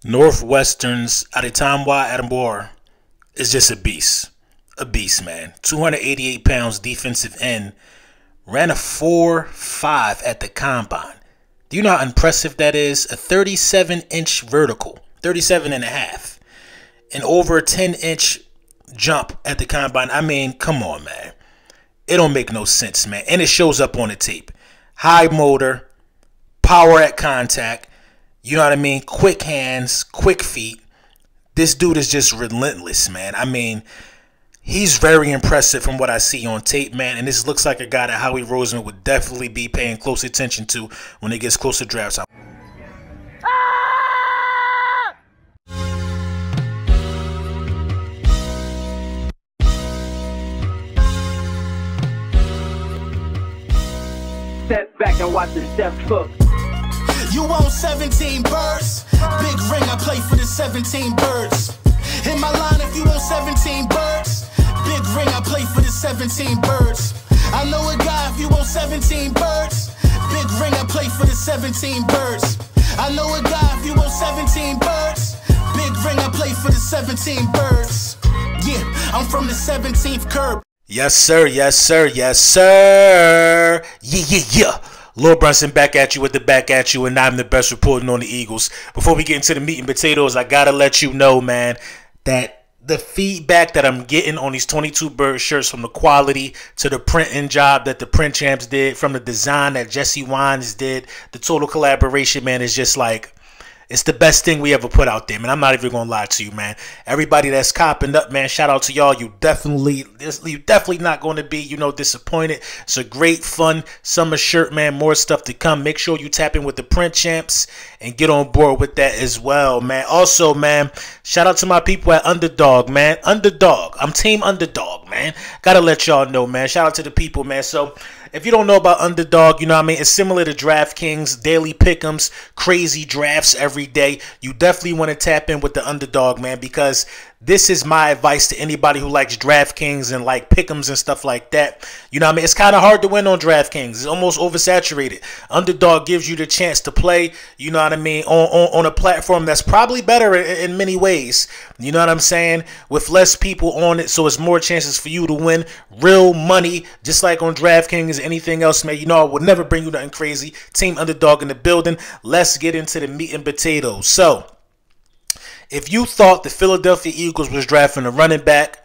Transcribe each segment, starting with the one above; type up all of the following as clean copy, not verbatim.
Northwestern's Adetamwa Adambor is just a beast. A beast, man. 288 pounds, defensive end. Ran a 4.5 at the combine. Do you know how impressive that is? A 37-inch vertical. 37 and a half. And over a 10-inch jump at the combine. I mean, come on, man. It don't make no sense, man. And it shows up on the tape. High motor, power at contact. You know what I mean? Quick hands, quick feet. This dude is just relentless, man. I mean, he's very impressive from what I see on tape, man. And this looks like a guy that Howie Roseman would definitely be paying close attention to when it gets close to drafts. Step back and watch the step cook. You want 17 birds? Big ring, I play for the 17 birds. In my line, if you want 17 birds. Big ring, I play for the 17 birds. I know a guy if you want 17 birds. Big ring, I play for the 17 birds. I know a guy if you want 17 birds. Big ring, I play for the 17 birds. Yeah, I'm from the 17th curb. Yes, sir. Yes, sir. Yes, sir. Yeah. Lord Brunson back at you with the back at you, and I'm the best reporting on the Eagles. Before we get into the meat and potatoes, I got to let you know, man, that the feedback that I'm getting on these 22 bird shirts, from the quality to the printing job that the print champs did, from the design that Jesse Wines did, the total collaboration, man, is just like, it's the best thing we ever put out there, man. I'm not even gonna lie to you, man. Everybody that's copping up, man, shout out to y'all. You definitely not going to be, disappointed. It's a great, fun summer shirt, man. More stuff to come. Make sure you tap in with the print champs and get on board with that as well, man. Also, man, shout out to my people at Underdog, man. Underdog. I'm team Underdog, man. Gotta let y'all know, man. Shout out to the people, man. So, if you don't know about Underdog, you know what I mean? It's similar to DraftKings, daily pick'ems, crazy drafts every day. You definitely want to tap in with the Underdog, man, because this is my advice to anybody who likes DraftKings and like pick'ems and stuff like that. You know what I mean? It's kind of hard to win on DraftKings. It's almost oversaturated. Underdog gives you the chance to play, you know what I mean, on a platform that's probably better in many ways. You know what I'm saying? With less people on it, so it's more chances for you to win real money, just like on DraftKings or anything else, man. You know, I would never bring you nothing crazy. Team Underdog in the building. Let's get into the meat and potatoes. So, if you thought the Philadelphia Eagles was drafting a running back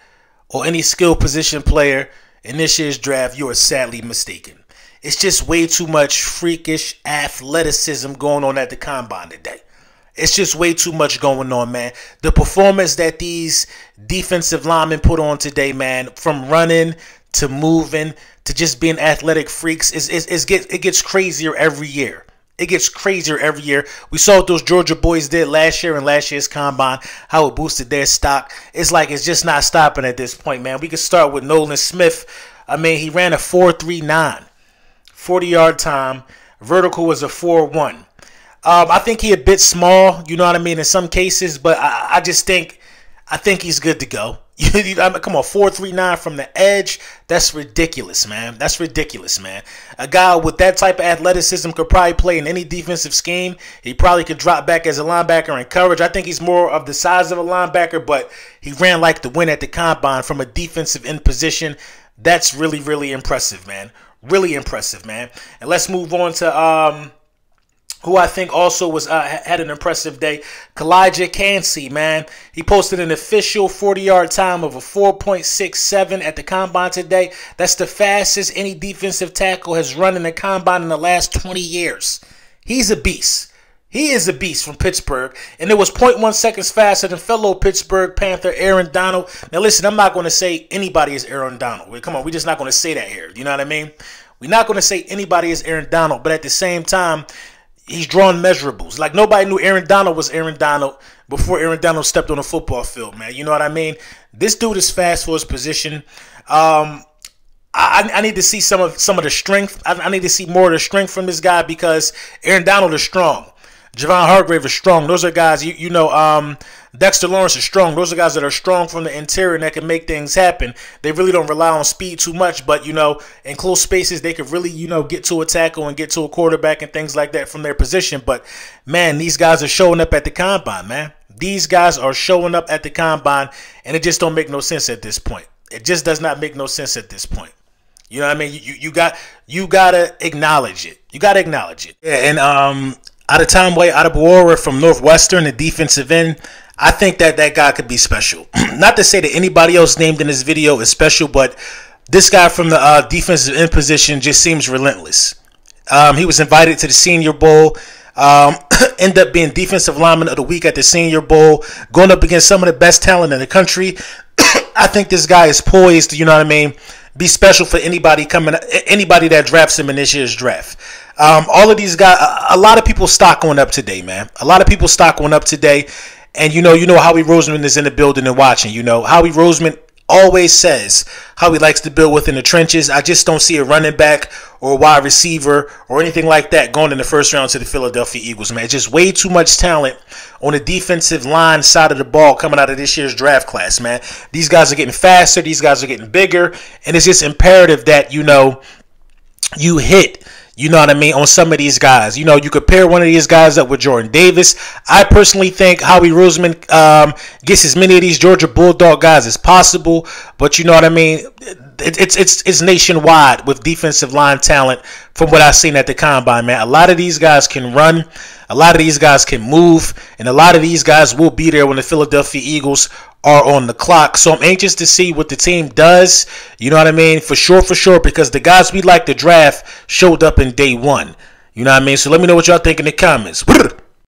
or any skill position player in this year's draft, you are sadly mistaken. It's just way too much freakish athleticism going on at the combine today. It's just way too much going on, man. The performance that these defensive linemen put on today, man, from running to moving to just being athletic freaks, it gets crazier every year. It gets crazier every year. We saw what those Georgia boys did last year in last year's combine, how it boosted their stock. It's like it's just not stopping at this point, man. We could start with Nolan Smith. I mean, he ran a 4.39, 40-yard time. Vertical was a 4.1. I think he a bit small, you know what I mean, in some cases, but I think he's good to go. Come on, 4.39 from the edge. That's ridiculous, man. That's ridiculous, man. A guy with that type of athleticism could probably play in any defensive scheme. He probably could drop back as a linebacker in coverage. I think he's more of the size of a linebacker, but he ran like the win at the combine from a defensive end position. That's really, really impressive, man. Really impressive, man. And let's move on to who I think also was had an impressive day, Kalijah Kancey, man. He posted an official 40-yard time of a 4.67 at the combine today. That's the fastest any defensive tackle has run in the combine in the last 20 years. He's a beast. He is a beast from Pittsburgh, and it was 0.1 seconds faster than fellow Pittsburgh Panther Aaron Donald. Now, listen, I'm not going to say anybody is Aaron Donald. Come on, we're just not going to say that here. You know what I mean? We're not going to say anybody is Aaron Donald, but at the same time, he's drawing measurables. Like, nobody knew Aaron Donald was Aaron Donald before Aaron Donald stepped on the football field, man. You know what I mean? This dude is fast for his position. I need to see some of the strength. I need to see more of the strength from this guy because Aaron Donald is strong. Javon Hargrave is strong. Those are guys, you know, Dexter Lawrence is strong. Those are guys that are strong from the interior and that can make things happen. They really don't rely on speed too much, but, you know, in close spaces, they could really, you know, get to a tackle and get to a quarterback and things like that from their position. But, man, these guys are showing up at the combine, man. These guys are showing up at the combine, and it just don't make no sense at this point. It just does not make no sense at this point. You know what I mean? You gotta acknowledge it. You gotta acknowledge it. Yeah, and Adebawore from Northwestern, the defensive end, I think that guy could be special. Not to say that anybody else named in this video is special, but this guy from the defensive end position just seems relentless. He was invited to the Senior Bowl. End up being Defensive Lineman of the Week at the Senior Bowl, going up against some of the best talent in the country. I think this guy is poised to, you know what I mean, be special for anybody that drafts him in this year's draft. All of these guys, a lot of people stock going up today, man. A lot of people stock going up today. And you know Howie Roseman is in the building and watching. You know, Howie Roseman always says how he likes to build within the trenches. I just don't see a running back or a wide receiver or anything like that going in the first round to the Philadelphia Eagles, man. It's just way too much talent on the defensive line side of the ball coming out of this year's draft class, man. These guys are getting faster. These guys are getting bigger. And it's just imperative that, you know, you hit, you know what I mean, on some of these guys. You know, you could pair one of these guys up with Jordan Davis. I personally think Howie Roseman gets as many of these Georgia Bulldog guys as possible. But you know what I mean, it's nationwide with defensive line talent from what I've seen at the combine, man. A lot of these guys can run. A lot of these guys can move. And a lot of these guys will be there when the Philadelphia Eagles are on the clock. So I'm anxious to see what the team does. You know what I mean? For sure, because the guys we like to draft showed up in day one. You know what I mean? So let me know what y'all think in the comments.